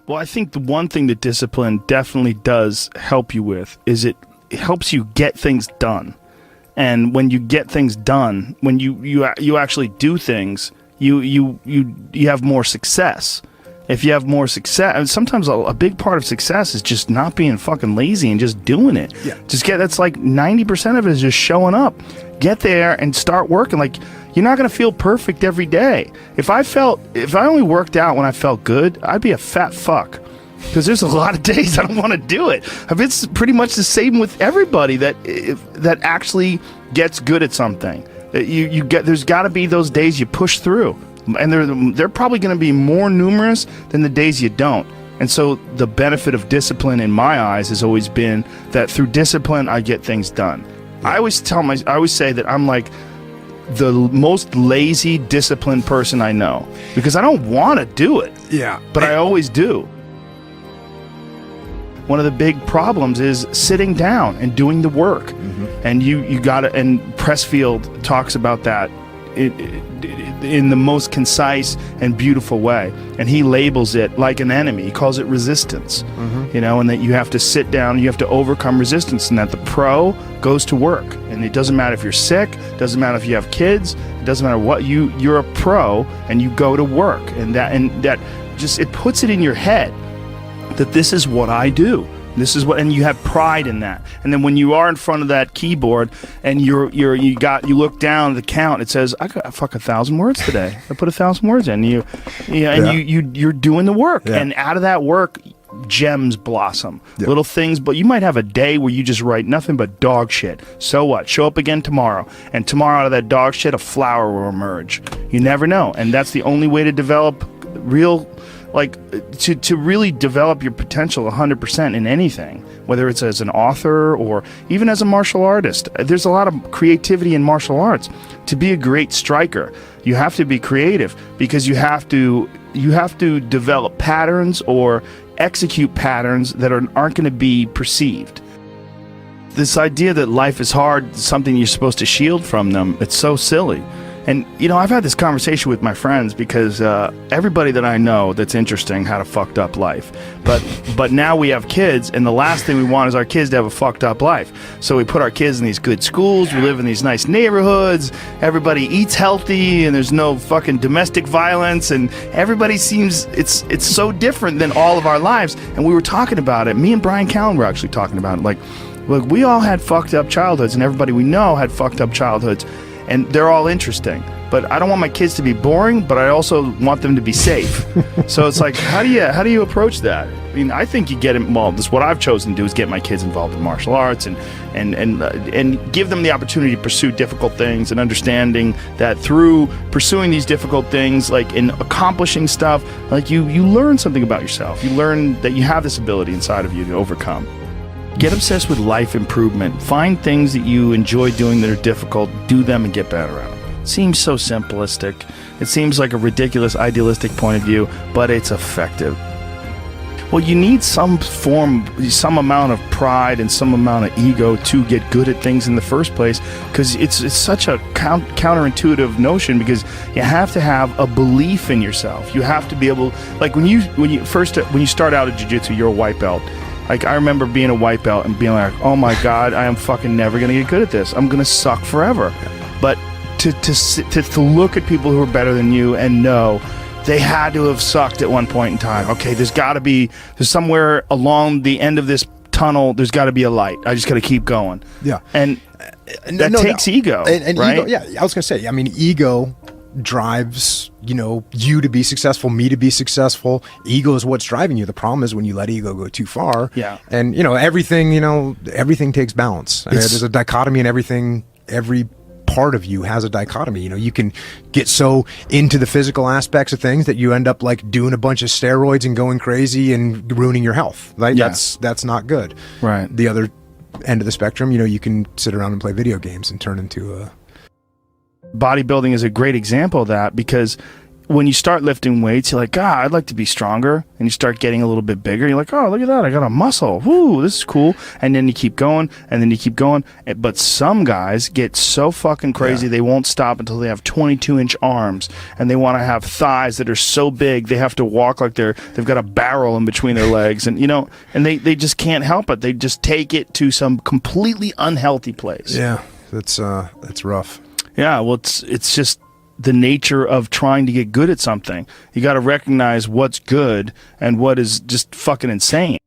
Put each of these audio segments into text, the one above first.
Well, I think the one thing that discipline definitely does help you with is it helps you get things done. And when you get things done, when you actually do things, you have more success. If you have more success, and sometimes a big part of success is just not being fucking lazy and just doing it. Yeah. That's like 90% of it is just showing up. Get there and start working. Like, you're not going to feel perfect every day. If I only worked out when I felt good, I'd be a fat fuck. Because there's a lot of days I don't want to do it. It's pretty much the same with everybody that actually gets good at something. There's got to be those days you push through. And they're probably going to be more numerous than the days you don't. And so the benefit of discipline in my eyes has always been that through discipline I get things done. Yeah. I always say that I'm like the most lazy, disciplined person I know, because I don't want to do it. Yeah. But I always do. One of the big problems is sitting down and doing the work. Mm-hmm. And you got to, and Pressfield talks about that in the most concise and beautiful way, and he labels it like an enemy. He calls it resistance. Mm-hmm. And that you have to sit down, you have to overcome resistance, and that the pro goes to work. And it doesn't matter if you're sick, doesn't matter if you have kids, it doesn't matter what, you're a pro and you go to work. And that just, it puts it in your head that this is what I do. This is what, and you have pride in that. And then when you are in front of that keyboard and you look down at the count, it says, I got 1,000 words today. I put 1,000 words in. You're doing the work. Yeah. And out of that work, gems blossom. Yeah. Little things, but you might have a day where you just write nothing but dog shit. So what? Show up again tomorrow. And tomorrow out of that dog shit, a flower will emerge. You never know. And that's the only way to develop real, to really develop your potential 100% in anything, whether it's as an author or even as a martial artist. There's a lot of creativity in martial arts. To be a great striker, you have to be creative, because you have to develop patterns or execute patterns that aren't going to be perceived. This idea that life is hard, something you're supposed to shield from them, it's so silly. And, I've had this conversation with my friends, because everybody that I know that's interesting had a fucked up life. But now we have kids, and the last thing we want is our kids to have a fucked up life. So we put our kids in these good schools, we live in these nice neighborhoods, everybody eats healthy, and there's no fucking domestic violence, and everybody seems, it's so different than all of our lives. And we were talking about it. Me and Brian Callen were actually talking about it. Look, we all had fucked up childhoods, and everybody we know had fucked up childhoods. And they're all interesting, but I don't want my kids to be boring, but I also want them to be safe. So it's like, how do you approach that? I mean, I think you get involved. This, what I've chosen to do is get my kids involved in martial arts and give them the opportunity to pursue difficult things, and understanding that through pursuing these difficult things, in accomplishing stuff, you learn something about yourself. You learn that you have this ability inside of you to overcome. Get obsessed with life improvement. Find things that you enjoy doing that are difficult, do them, and get better at them. It seems so simplistic. It seems like a ridiculous, idealistic point of view, but it's effective. Well, you need some amount of pride and some amount of ego to get good at things in the first place, because it's such a counterintuitive notion, because you have to have a belief in yourself. You have to be able, when you start out at jiu-jitsu, you're a white belt. I remember being a white belt and being like, oh my God, I am fucking never going to get good at this. I'm going to suck forever. But to look at people who are better than you and know they had to have sucked at one point in time. Okay, there's somewhere along the end of this tunnel, there's got to be a light. I just got to keep going. Yeah. And that takes ego, and right? Ego, yeah, I was going to say, ego drives you to be successful, me to be successful. Ego is what's driving you. The problem is when you let ego go too far. Yeah. And everything takes balance. There's a dichotomy in everything. Every part of you has a dichotomy. You can get so into the physical aspects of things that you end up doing a bunch of steroids and going crazy and ruining your health. Right? Yeah. That's not good. Right. The other end of the spectrum, you can sit around and play video games and turn into a... Bodybuilding is a great example of that, because when you start lifting weights, you're like, God, I'd like to be stronger. And you start getting a little bit bigger. You're like, oh, look at that. I got a muscle. Woo, this is cool. And then you keep going, and then you keep going. But some guys get so fucking crazy, they won't stop until they have 22-inch arms. And they want to have thighs that are so big, they have to walk like they've got a barrel in between their legs. And, and they just can't help it. They just take it to some completely unhealthy place. Yeah, that's rough. Yeah, well, it's just the nature of trying to get good at something. You got to recognize what's good and what is just fucking insane.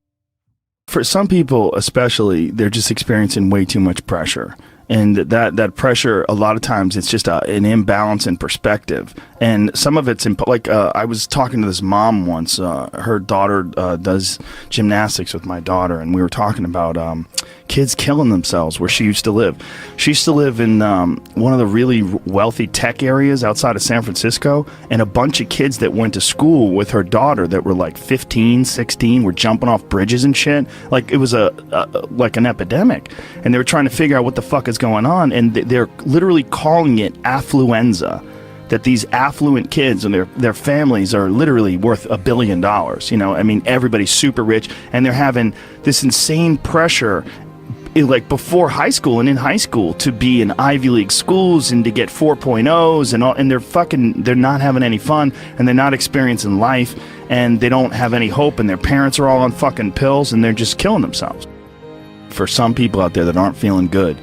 For some people especially, they're just experiencing way too much pressure. And that pressure, a lot of times, it's just an imbalance in perspective. And some of it's, I was talking to this mom once. Her daughter does gymnastics with my daughter, and we were talking about kids killing themselves where she used to live. She used to live in one of the really wealthy tech areas outside of San Francisco, and a bunch of kids that went to school with her daughter that were like 15, 16 were jumping off bridges and shit. Like, it was like an epidemic. And they were trying to figure out what the fuck is going on, and they're literally calling it affluenza. That these affluent kids and their families are literally worth $1 billion. I mean, everybody's super rich, and they're having this insane pressure, like before high school and in high school, to be in Ivy League schools and to get 4.0s and all, and they're not having any fun, and they're not experiencing life, and they don't have any hope, and their parents are all on fucking pills, and they're just killing themselves. For some people out there that aren't feeling good,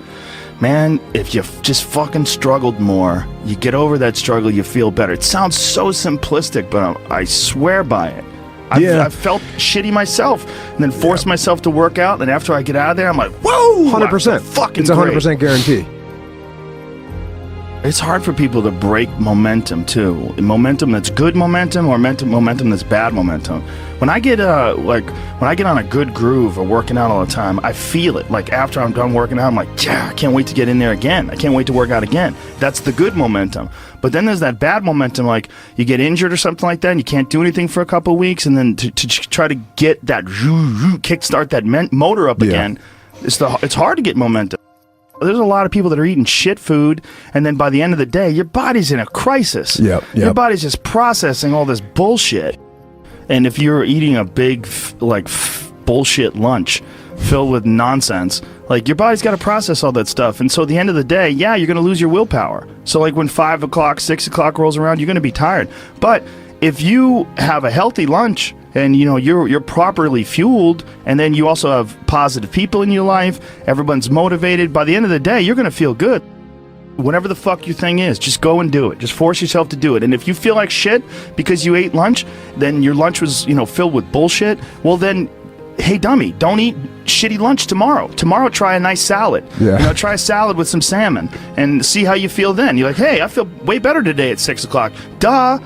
man, if you just fucking struggled more, you get over that struggle, you feel better. It sounds so simplistic, but I swear by it. I've felt shitty myself, and then forced myself to work out, and after I get out of there, I'm like, whoa, 100%. Fucking it's 100% guarantee. It's hard for people to break momentum too. Momentum that's good momentum, or momentum that's bad momentum. When I get on a good groove of working out all the time, I feel it. Like after I'm done working out, I'm like, yeah, I can't wait to get in there again. I can't wait to work out again. That's the good momentum. But then there's that bad momentum, like you get injured or something like that, and you can't do anything for a couple of weeks, and then to try to get that kickstart that motor up again, it's hard to get momentum. There's a lot of people that are eating shit food, and then by the end of the day, your body's in a crisis. Your body's just processing all this bullshit. And if you're eating a big, bullshit lunch filled with nonsense, like, your body's got to process all that stuff. And so at the end of the day, you're going to lose your willpower. So, like, when 5 o'clock, 6 o'clock rolls around, you're going to be tired. But if you have a healthy lunch, and you're properly fueled, and then you also have positive people in your life, everyone's motivated, by the end of the day, you're going to feel good. Whatever the fuck your thing is, just go and do it. Just force yourself to do it. And if you feel like shit because you ate lunch, then your lunch was, filled with bullshit, well then, hey dummy, don't eat shitty lunch tomorrow. Tomorrow try a nice salad. Try a salad with some salmon and see how you feel then. You're like, hey, I feel way better today at 6 o'clock. Duh.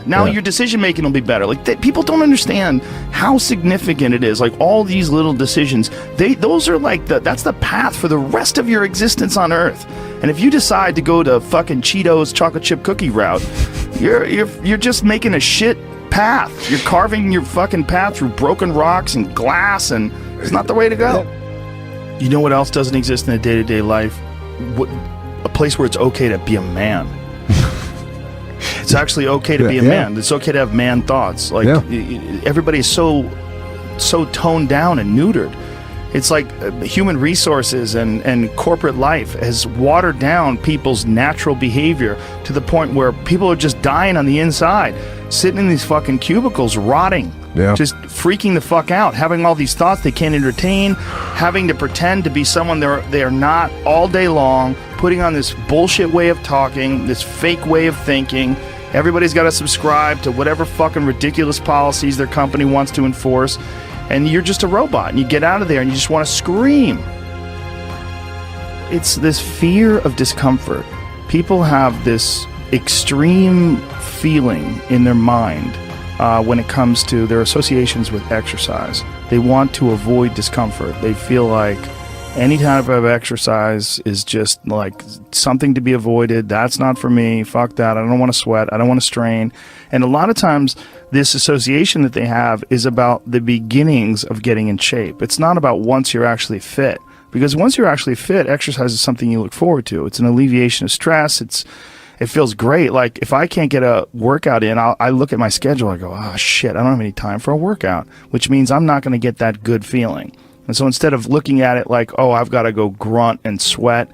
Now your decision making will be better. Like, people don't understand how significant it is. Like, all these little decisions, those are like that's the path for the rest of your existence on Earth. And if you decide to go to fucking Cheetos chocolate chip cookie route, you're just making a shit path. You're carving your fucking path through broken rocks and glass, and it's not the way to go. You know what else doesn't exist in a day-to-day life? A place where it's okay to be a man. It's actually okay to be a man. It's okay to have man thoughts. Like, everybody is so toned down and neutered. It's like human resources and corporate life has watered down people's natural behavior to the point where people are just dying on the inside, sitting in these fucking cubicles, rotting, just freaking the fuck out, having all these thoughts they can't entertain, having to pretend to be someone they are not all day long, putting on this bullshit way of talking, this fake way of thinking. Everybody's got to subscribe to whatever fucking ridiculous policies their company wants to enforce. And you're just a robot, and you get out of there and you just want to scream. It's this fear of discomfort. People have this extreme feeling in their mind when it comes to their associations with exercise. They want to avoid discomfort. They feel like any type of exercise is just like something to be avoided. That's not for me. Fuck that. I don't want to sweat. I don't want to strain. And a lot of times, this association that they have is about the beginnings of getting in shape. It's not about once you're actually fit. Because once you're actually fit, exercise is something you look forward to. It's an alleviation of stress. it feels great. Like if I can't get a workout in, I look at my schedule. I go, oh shit, I don't have any time for a workout, which means I'm not going to get that good feeling. And so instead of looking at it like, oh, I've got to go grunt and sweat,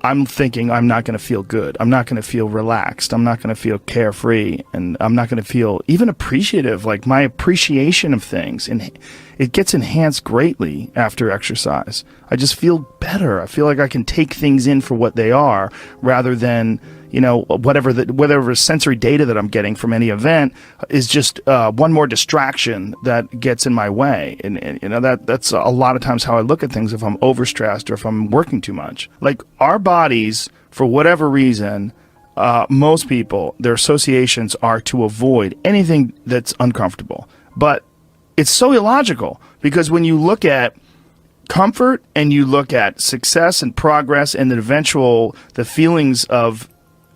I'm thinking I'm not going to feel good. I'm not going to feel relaxed. I'm not going to feel carefree. And I'm not going to feel even appreciative. Like my appreciation of things, and it gets enhanced greatly after exercise. I just feel better. I feel like I can take things in for what they are rather than, you know, whatever sensory data that I'm getting from any event is just one more distraction that gets in my way. And you know, that's a lot of times how I look at things if I'm overstressed or if I'm working too much. Like our bodies, for whatever reason, most people, their associations are to avoid anything that's uncomfortable. But it's so illogical, because when you look at comfort and you look at success and progress and the feelings of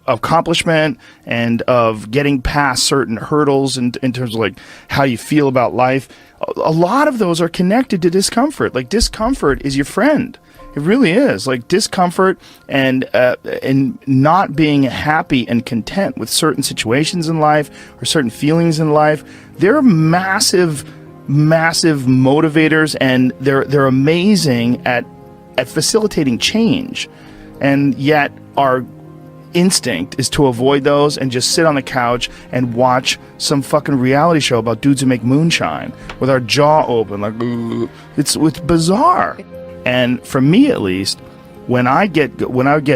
accomplishment and of getting past certain hurdles in terms of like how you feel about life, a lot of those are connected to discomfort. Like discomfort is your friend. It really is. Like discomfort and not being happy and content with certain situations in life or certain feelings in life, they're massive motivators, and they're amazing at facilitating change. And yet our instinct is to avoid those and just sit on the couch and watch some fucking reality show about dudes who make moonshine with our jaw open, like it's bizarre. And for me, at least, when I get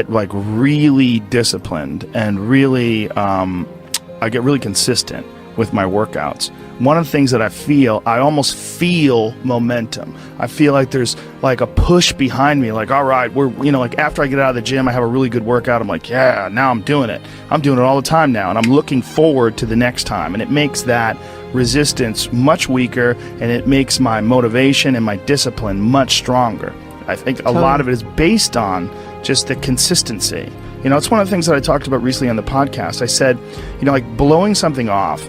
like really disciplined and really I get really consistent with my workouts, one of the things that I almost feel momentum. I feel like there's like a push behind me, like, all right, like after I get out of the gym, I have a really good workout. I'm like, yeah, now I'm doing it. I'm doing it all the time now. And I'm looking forward to the next time. And it makes that resistance much weaker, and it makes my motivation and my discipline much stronger. I think a lot of it is based on just the consistency. You know, it's one of the things that I talked about recently on the podcast. I said, you know, like blowing something off,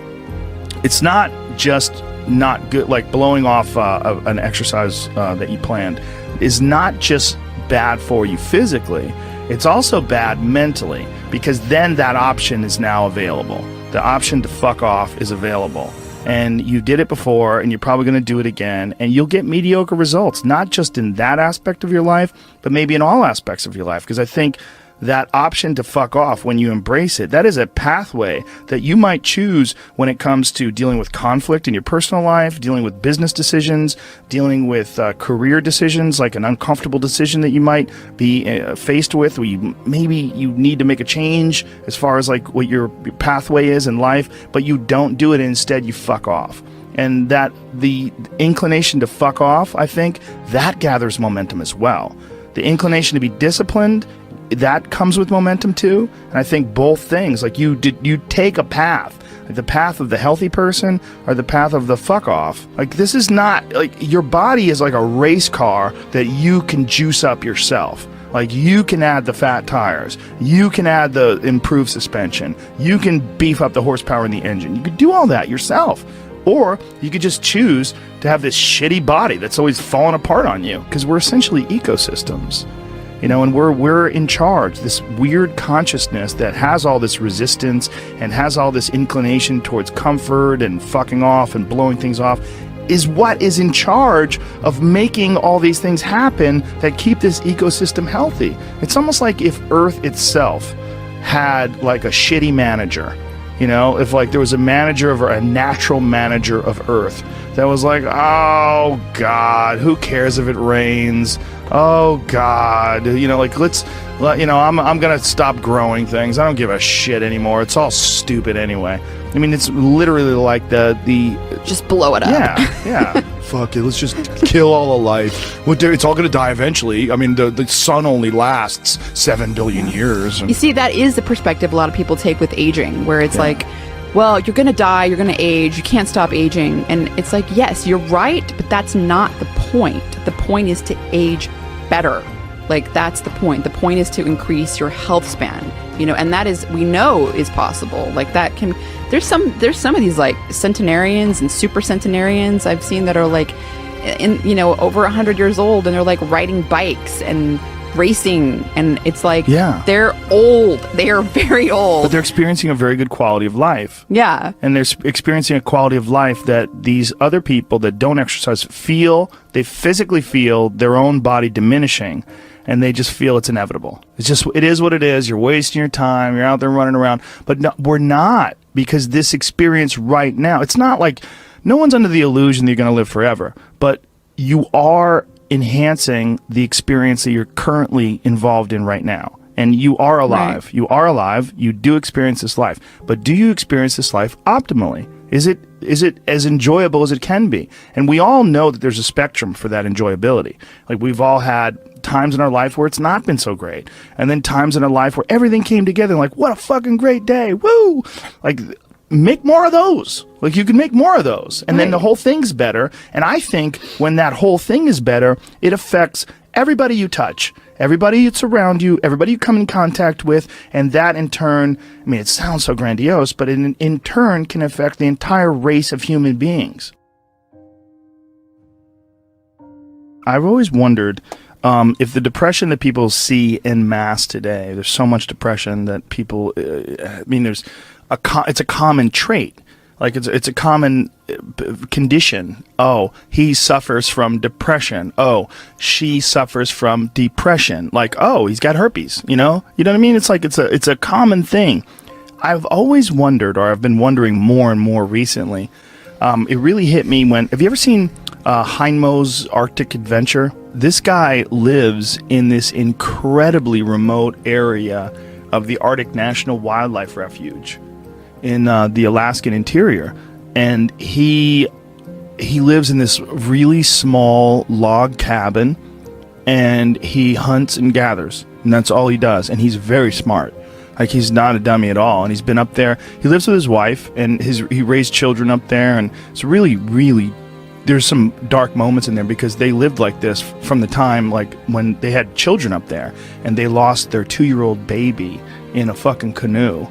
it's not just not good. Like blowing off an exercise that you planned is not just bad for you physically. It's also bad mentally, because then that option is now available. The option to fuck off is available. And you did it before, and you're probably going to do it again, and you'll get mediocre results, not just in that aspect of your life, but maybe in all aspects of your life. Because I think that option to fuck off, when you embrace it, that is a pathway that you might choose when it comes to dealing with conflict in your personal life, dealing with business decisions, dealing with career decisions, like an uncomfortable decision that you might be faced with, where you need to make a change as far as like what your pathway is in life, but you don't do it. Instead, you fuck off. And that the inclination to fuck off, I think, that gathers momentum as well. The inclination to be disciplined, that comes with momentum too. And I think both things, like you take a path, like the path of the healthy person or the path of the fuck off. Like this is not, like your body is like a race car that you can juice up yourself. Like you can add the fat tires, you can add the improved suspension, you can beef up the horsepower in the engine. You could do all that yourself. Or you could just choose to have this shitty body that's always falling apart on you, because we're essentially ecosystems. You know, and we're in charge. This weird consciousness that has all this resistance and has all this inclination towards comfort and fucking off and blowing things off is what is in charge of making all these things happen that keep this ecosystem healthy. It's almost like if Earth itself had like a shitty manager. You know, if like there was a natural manager of Earth that was like, oh God, who cares if it rains? Oh God, you know, like I'm gonna stop growing things. I don't give a shit anymore. It's all stupid anyway. I mean, it's literally like the just blow it up. Yeah. Fuck it, let's just kill all the life. It's all gonna die eventually. I mean, the sun only lasts 7 billion years. You see, that is the perspective a lot of people take with aging, where it's like, well, you're gonna die, you're gonna age, you can't stop aging. And it's like, yes, you're right, but that's not the point. The point is to age better. Like, that's the point. The point is to increase your health span, you know, and that is, we know is possible. Like that can, there's some of these like centenarians and super centenarians I've seen that are like over 100 years old, and they're like riding bikes and racing, and it's like, they're old. They are very old. But they're experiencing a very good quality of life. Yeah. And they're experiencing a quality of life that these other people that don't exercise feel, they physically feel their own body diminishing, and they just feel it's inevitable. It is what it is. You're wasting your time. You're out there running around. But no, we're not, because this experience right now, it's not like, no one's under the illusion that you're going to live forever, but you are enhancing the experience that you're currently involved in right now. And you are alive. Right. You are alive. You do experience this life. But do you experience this life optimally? Is it as enjoyable as it can be? And we all know that there's a spectrum for that enjoyability. Like, we've all had times in our life where it's not been so great. And then times in our life where everything came together, like, what a fucking great day. Woo! Like, make more of those. Like, you can make more of those. And then the whole thing's better. And I think when that whole thing is better, it affects everybody you touch, everybody that's around you, everybody you come in contact with. And that in turn, I mean, it sounds so grandiose, but in turn can affect the entire race of human beings. I've always wondered if the depression that people see en masse today, there's so much depression that people, I mean, it's a common trait. Like, it's a common condition. Oh, he suffers from depression. Oh, she suffers from depression. Like, oh, he's got herpes, you know what I mean? It's like, it's a common thing. I've always wondered, or I've been wondering more and more recently. It really hit me when, have you ever seen Heinmo's Arctic Adventure? This guy lives in this incredibly remote area of the Arctic National Wildlife Refuge in the Alaskan interior, and he lives in this really small log cabin, and he hunts and gathers, and that's all he does. And he's very smart. Like, he's not a dummy at all. And he's been up there. He lives with his wife, and he raised children up there, and it's really, really, there's some dark moments in there, because they lived like this from the time, like, when they had children up there, and they lost their 2-year-old baby in a fucking canoe.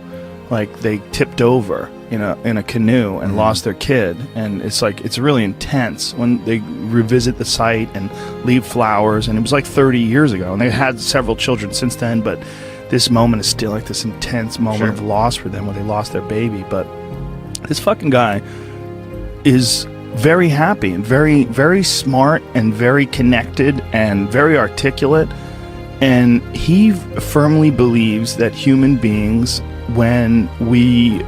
Like, they tipped over in a canoe and lost their kid. And it's like, it's really intense when they revisit the site and leave flowers. And it was like 30 years ago, and they had several children since then, but this moment is still like this intense moment of loss for them when they lost their baby. But this fucking guy is very happy and very, very smart and very connected and very articulate. And he firmly believes that human beings, when we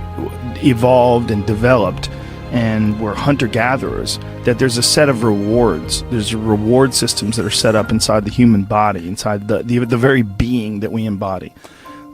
evolved and developed and were hunter-gatherers, that there's a set of rewards. There's reward systems that are set up inside the human body, inside the very being that we embody,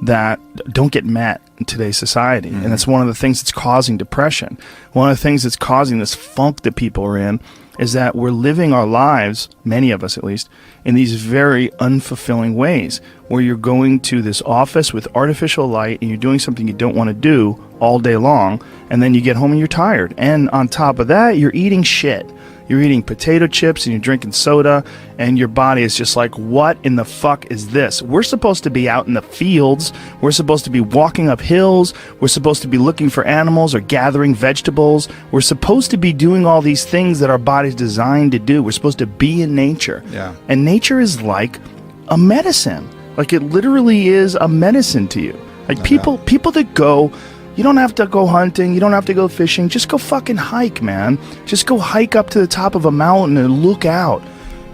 that don't get met in today's society. And that's one of the things that's causing depression. One of the things that's causing this funk that people are in is that we're living our lives, many of us at least, in these very unfulfilling ways, where you're going to this office with artificial light and you're doing something you don't want to do all day long, and then you get home and you're tired. And on top of that, you're eating shit. You're eating potato chips and you're drinking soda, and your body is just like, what in the fuck is this? We're supposed to be out in the fields. We're supposed to be walking up hills. We're supposed to be looking for animals or gathering vegetables. We're supposed to be doing all these things that our body's designed to do. We're supposed to be in nature. Yeah. And nature is like a medicine. Like, it literally is a medicine to you. Like, people that go, you don't have to go hunting, you don't have to go fishing, just go fucking hike, man. Just go hike up to the top of a mountain and look out.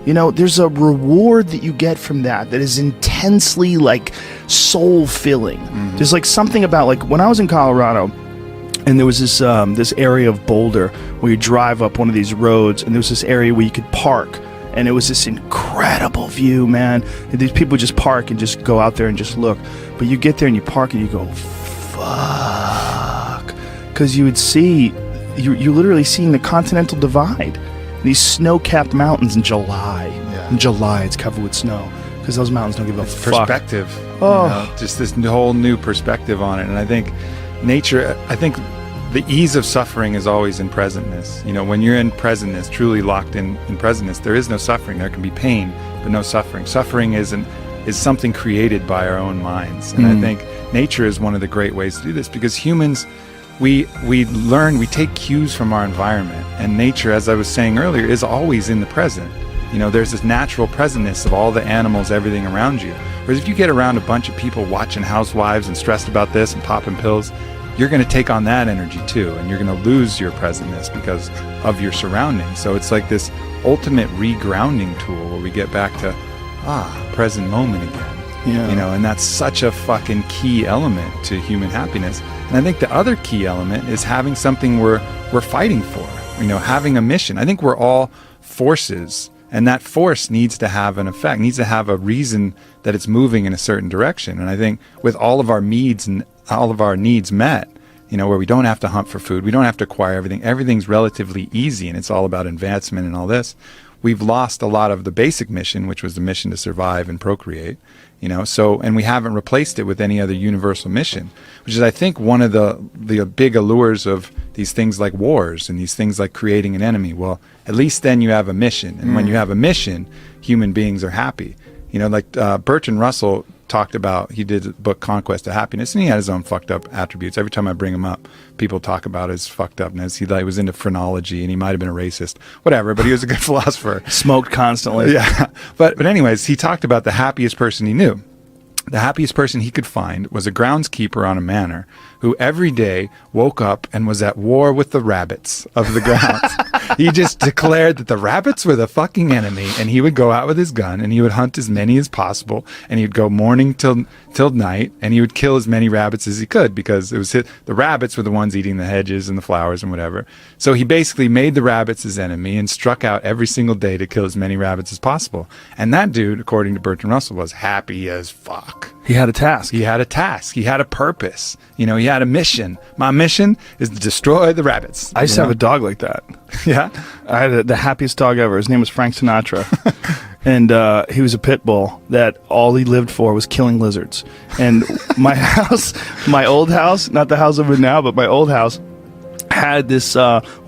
You know, there's a reward that you get from that is intensely, like, soul-filling. There's, like, something about, like, when I was in Colorado, and there was this area of Boulder where you drive up one of these roads, and there was this area where you could park. And it was this incredible view, man. And these people just park and just go out there and just look. But you get there and you park and you go, fuck. Because you would see, you're literally seeing the Continental Divide. These snow-capped mountains in July. Yeah. In July, it's covered with snow. Because those mountains don't give a fuck. Perspective. Oh. You know, just this whole new perspective on it. And I think nature, the ease of suffering is always in presentness. You know, when you're in presentness, truly locked in presentness, there is no suffering. There can be pain, but no suffering. Suffering is something created by our own minds. And I think nature is one of the great ways to do this, because humans, we take cues from our environment. And nature, as I was saying earlier, is always in the present. You know, there's this natural presentness of all the animals, everything around you. Whereas if you get around a bunch of people watching Housewives and stressed about this and popping pills, you're going to take on that energy too, and you're going to lose your presentness because of your surroundings. So it's like this ultimate regrounding tool where we get back to present moment again. Yeah. You know, and that's such a fucking key element to human happiness. And I think the other key element is having something we're fighting for. You know, having a mission. I think we're all forces, and that force needs to have an effect, needs to have a reason that it's moving in a certain direction. And I think with all of our needs and all of our needs met, you know, where we don't have to hunt for food, we don't have to acquire everything, everything's relatively easy, and it's all about advancement and all this. We've lost a lot of the basic mission, which was the mission to survive and procreate, you know, and we haven't replaced it with any other universal mission, which is, I think, one of the big allures of these things like wars and these things like creating an enemy. Well, at least then you have a mission. And when you have a mission, human beings are happy. You know, like Bertrand Russell talked about, he did a book, Conquest of Happiness, and he had his own fucked up attributes. Every time I bring him up, people talk about his fucked upness. He was into phrenology, and he might have been a racist, whatever, but he was a good philosopher. Smoked constantly. Yeah. But anyways, he talked about the happiest person he knew. The happiest person he could find was a groundskeeper on a manor who every day woke up and was at war with the rabbits of the grounds. He just declared that the rabbits were the fucking enemy, and he would go out with his gun and he would hunt as many as possible, and he would go morning till night, and he would kill as many rabbits as he could, because it was the rabbits were the ones eating the hedges and the flowers and whatever. So he basically made the rabbits his enemy and struck out every single day to kill as many rabbits as possible. And that dude, according to Bertrand Russell, was happy as fuck. He had a task. He had a task. He had a purpose. You know, he had a mission. My mission is to destroy the rabbits. I used to have a dog like that. Yeah? I had the happiest dog ever. His name was Frank Sinatra. And he was a pit bull that all he lived for was killing lizards. And my house, my old house, not the house I'm in now, but my old house, had this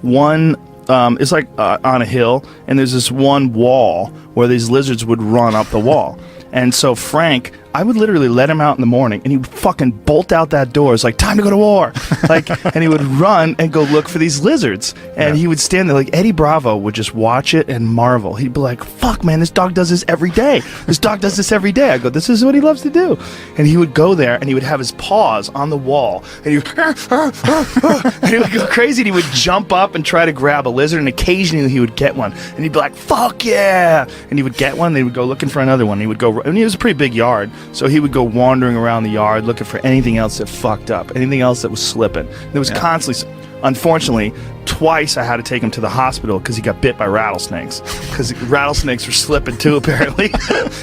one, it's like on a hill, and there's this one wall where these lizards would run up the wall. And so Frank, I would literally let him out in the morning, and he would fucking bolt out that door. It's like, time to go to war. And he would run and go look for these lizards. And he would stand there, like Eddie Bravo would just watch it and marvel. He'd be like, fuck, man, this dog does this every day. This dog does this every day. I go, this is what he loves to do. And he would go there, and he would have his paws on the wall. And he would, and he would go crazy, and he would jump up and try to grab a lizard, and occasionally he would get one. And he'd be like, fuck yeah. And he would get one, and he would go looking for another one. He would go, and it was a pretty big yard. So he would go wandering around the yard looking for anything else that fucked up, anything else that was slipping. There was constantly, unfortunately, twice I had to take him to the hospital because he got bit by rattlesnakes. Because rattlesnakes were slipping too, apparently.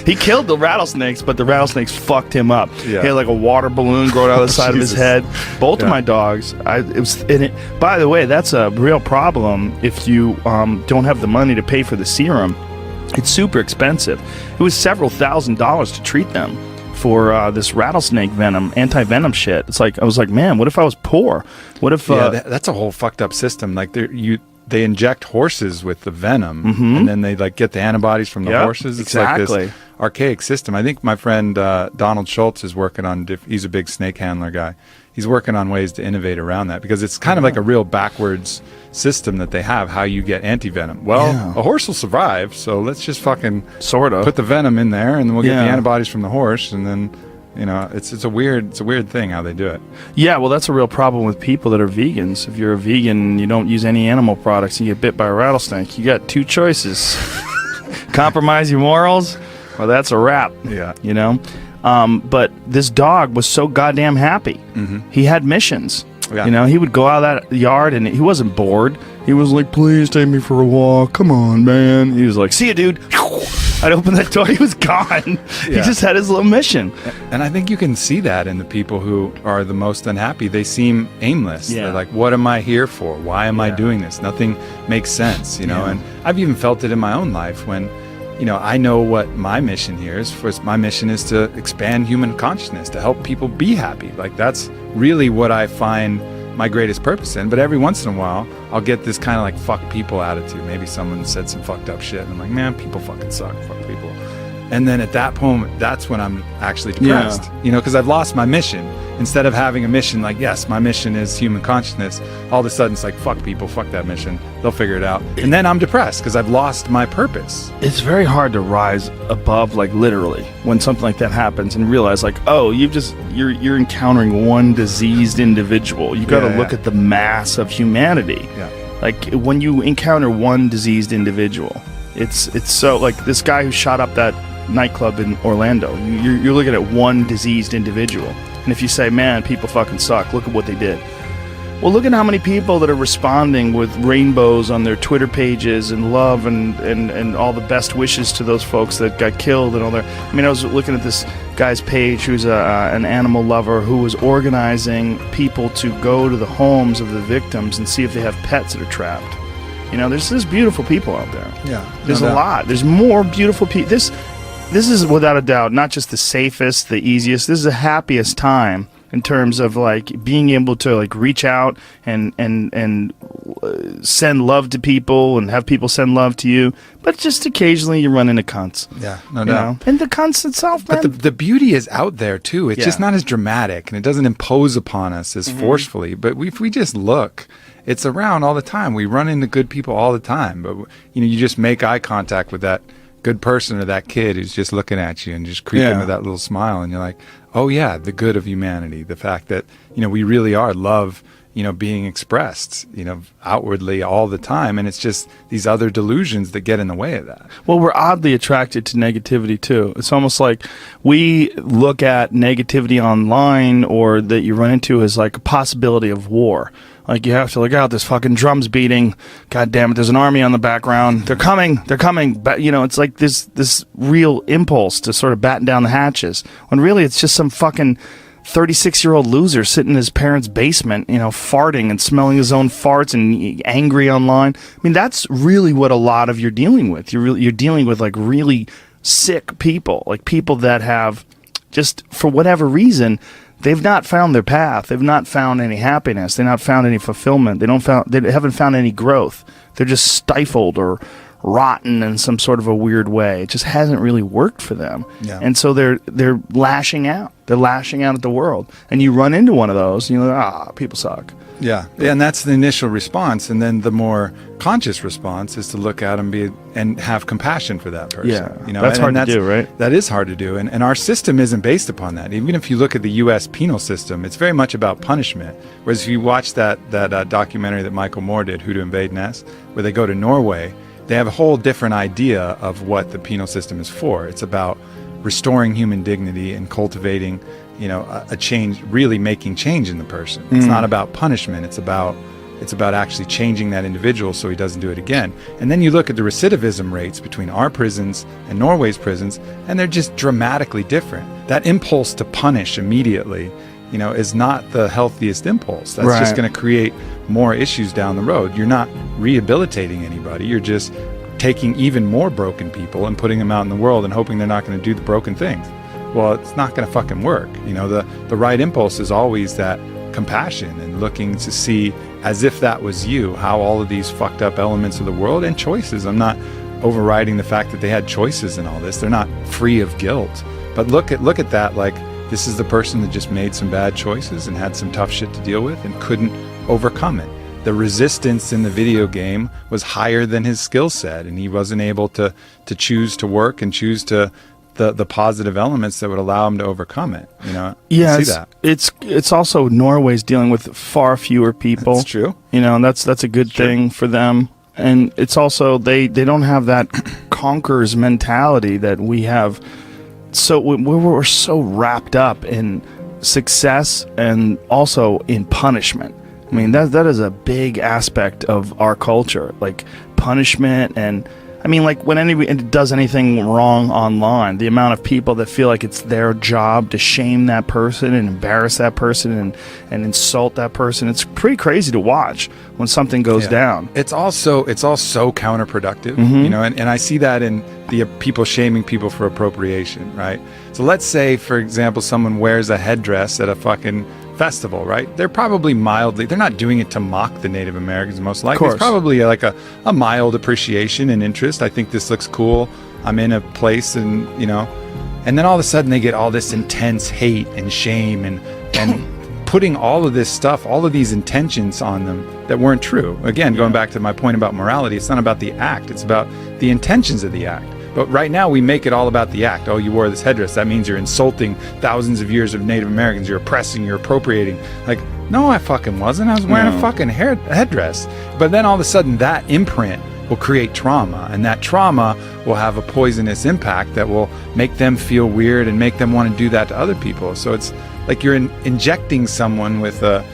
He killed the rattlesnakes, but the rattlesnakes fucked him up. Yeah. He had like a water balloon growing out of the side of his head. Both of my dogs, by the way, that's a real problem if you don't have the money to pay for the serum. It's super expensive. It was several $1,000s to treat them for this rattlesnake venom, anti-venom shit. It's like, I was like, man, what if I was poor? What if... that's a whole fucked up system. Like, they inject horses with the venom, and then they like get the antibodies from the horses. It's like this archaic system. I think my friend Donald Schultz is working on, he's a big snake handler guy. He's working on ways to innovate around that, because it's kind of like a real backwards system that they have, how you get anti-venom. Well, a horse will survive, so let's just fucking sort of put the venom in there, and then we'll get the antibodies from the horse, and then, you know, it's a weird thing how they do it. Yeah, well, that's a real problem with people that are vegans. If you're a vegan and you don't use any animal products and you get bit by a rattlesnake, you got two choices. Compromise your morals, or that's a wrap. Yeah. You know? But this dog was so goddamn happy. He had missions. Yeah. You know, he would go out of that yard and he wasn't bored. He was like, please take me for a walk. Come on, man. He was like, see you, dude. I'd open that door. He was gone. He just had his little mission. And I think you can see that in the people who are the most unhappy. They seem aimless. They're like, what am I here for? Why am I doing this? Nothing makes sense, you know? And I've even felt it in my own life when, you know, I know what my mission here is. My mission is to expand human consciousness, to help people be happy. Like, that's really what I find my greatest purpose in. But every once in a while, I'll get this kind of like fuck people attitude. Maybe someone said some fucked up shit, and I'm like, man, people fucking suck. Fuck people. And then at that moment, that's when I'm actually depressed. You know, because I've lost my mission. instead of having a mission like, yes, my mission is human consciousness, all of a sudden it's like, fuck people, fuck that mission, they'll figure it out. And then I'm depressed because I've lost my purpose. It's very hard to rise above, like literally, when something like that happens and realize like, oh, you're encountering one diseased individual. You got to look at the mass of humanity. Like when you encounter one diseased individual, it's so like this guy who shot up that nightclub in Orlando. You're looking at one diseased individual, and if you say, man, people fucking suck, look at what they did. Well, look at how many people that are responding with rainbows on their Twitter pages and love and all the best wishes to those folks that got killed and all that. I mean, I was looking at this guy's page who's an animal lover who was organizing people to go to the homes of the victims and see if they have pets that are trapped. You know, there's beautiful people out there. Yeah, there's a lot. There's more beautiful people. This is without a doubt not just the safest, the easiest. This is the happiest time in terms of like being able to like reach out and send love to people and have people send love to you. But just occasionally you run into cunts. Yeah, no doubt. And the cunts itself, man. But the beauty is out there too. It's just not as dramatic and it doesn't impose upon us as forcefully. But if we just look, it's around all the time. We run into good people all the time. But you just make eye contact with that good person or that kid who's just looking at you and just creeping with that little smile, and you're like, oh yeah, the good of humanity, the fact that we really are love being expressed outwardly all the time, and it's just these other delusions that get in the way of that. Well, we're oddly attracted to negativity too. It's almost like we look at negativity online or that you run into as like a possibility of war. Like, you have to look out, there's fucking drums beating. God damn it, there's an army on the background. They're coming. But, it's like this real impulse to sort of batten down the hatches. When really it's just some fucking 36-year-old loser sitting in his parents' basement, farting and smelling his own farts and angry online. I mean, that's really what a lot of you're dealing with. You're dealing with, like, really sick people. Like, people that have just, for whatever reason, they've not found their path. They've not found any happiness. They've not found any fulfillment. They haven't found any growth. They're just stifled or rotten in some sort of a weird way. It just hasn't really worked for them. Yeah. And so they're lashing out. They're lashing out at the world. And you run into one of those and you're like, people suck. Yeah, and that's the initial response, and then the more conscious response is to look at them and have compassion for that person. Yeah, that's hard to do, right? That is hard to do, and our system isn't based upon that. Even if you look at the U.S. penal system, it's very much about punishment. Whereas if you watch that documentary that Michael Moore did, Who to Invade Nest, where they go to Norway, they have a whole different idea of what the penal system is for. It's about restoring human dignity and cultivating a change, really making change in the person. It's not about punishment. It's about actually changing that individual so he doesn't do it again. And then you look at the recidivism rates between our prisons and Norway's prisons, and they're just dramatically different. That impulse to punish immediately, is not the healthiest impulse. That's just going to create more issues down the road. You're not rehabilitating anybody. You're just taking even more broken people and putting them out in the world and hoping they're not going to do the broken things. Well, it's not going to fucking work. The right impulse is always that compassion and looking to see, as if that was you, how all of these fucked up elements of the world and choices. I'm not overriding the fact that they had choices in all this. They're not free of guilt. But look at that like this is the person that just made some bad choices and had some tough shit to deal with and couldn't overcome it. The resistance in the video game was higher than his skill set, and he wasn't able to choose to work and choose to the positive elements that would allow him to overcome it. Yeah, see that. It's also Norway's dealing with far fewer people. That's true. And that's a good thing for them. And it's also they don't have that conquerors mentality that we have. So we're so wrapped up in success and also in punishment. I mean, that is a big aspect of our culture, like punishment. And I mean, like when anybody does anything wrong online, the amount of people that feel like it's their job to shame that person and embarrass that person and insult that person, it's pretty crazy to watch when something goes down. It's all so counterproductive, and I see that in the people shaming people for appropriation, right? So let's say, for example, someone wears a headdress at a fucking festival, right? They're probably they're not doing it to mock the Native Americans, most likely. It's probably like a mild appreciation and interest. I think this looks cool. I'm in a place and then all of a sudden they get all this intense hate and shame and and putting all of this stuff, all of these intentions on them that weren't true. Again, going back to my point about morality, it's not about the act, it's about the intentions of the act. But right now we make it all about the act. Oh, you wore this headdress, that means you're insulting thousands of years of Native Americans, you're oppressing, you're appropriating. Like, no, I fucking wasn't. I was wearing a fucking headdress. But then all of a sudden that imprint will create trauma, and that trauma will have a poisonous impact that will make them feel weird and make them want to do that to other people. So it's like you're injecting someone with a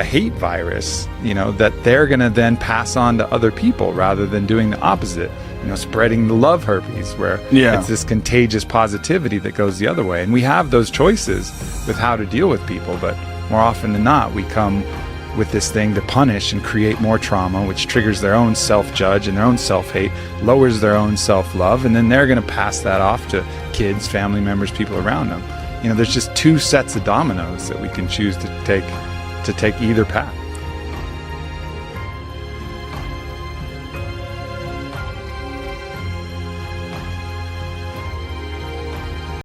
hate virus, that they're going to then pass on to other people rather than doing the opposite, spreading the love herpes, where it's this contagious positivity that goes the other way. And we have those choices with how to deal with people, but more often than not, we come with this thing to punish and create more trauma, which triggers their own self-judge and their own self-hate, lowers their own self-love, and then they're going to pass that off to kids, family members, people around them. There's just two sets of dominoes that we can choose to take either path.